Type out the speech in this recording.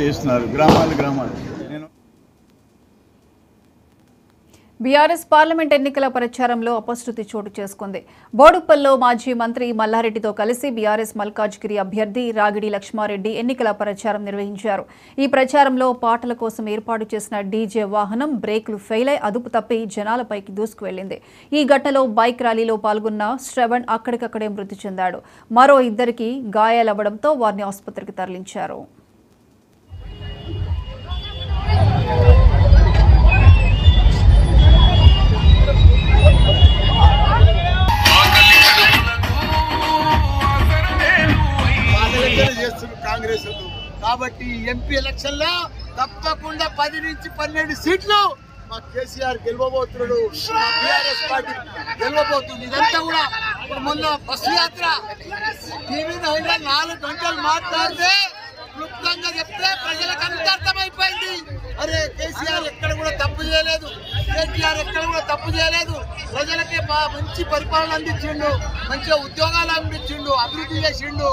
చేస్తున్నారు గ్రామాలు. BRS parliament ఎన్నికల ప్రచారంలో అపశృతి చోటు చేసుకుంది. బోడుప్పల్లో మాజీ మంత్రి మల్లారెడ్డితో కలిసి బీఆర్ఎస్ మల్కాజ్గిరి అభ్యర్థి రాగిడి లక్ష్మారెడ్డి ఎన్నికల ప్రచారం నిర్వహించారు. ఈ ప్రచారంలో పాటల కోసం ఏర్పాటు చేసిన డీజే వాహనం బ్రేకులు ఫెయిల్ అయి అదుపు తప్పి జనాలపైకి దూసుకువెళ్లింది. ఈ ఘటనలో బైక్ ర్యాలీలో పాల్గొన్న శ్రవణ్ అక్కడికక్కడే మృతి చెందాడు. మరో ఇద్దరికి గాయాలవ్వడంతో వారిని ఆసుపత్రికి తరలించారు. కాంగ్రెస్ కాబట్టి ఎంపీ ఎలక్షన్ లో తప్పకుండా 10 నుంచి 12 సీట్లు మా కేసీఆర్ గెలవబోతున్నాడు. టీఆర్ఎస్ పార్టీ గెలవబోతుంది. ఇదంతా కూడా ఇప్పుడు మొన్న బస్సు యాత్ర టీవీ 4 గంటలు మాట్లాడితే క్లుప్తంగా చెప్తే ప్రజలకు అంత అర్థమైపోయింది. అరే కేసీఆర్ ఎక్కడ కూడా తప్పు చేయలేదు, కేటీఆర్ ఎక్కడ కూడా తప్పు చేయలేదు, ప్రజలకి మంచి పరిపాలన అందించిండు, మంచిగా ఉద్యోగాలు అందించిండు, అభివృద్ధి చేసిండు.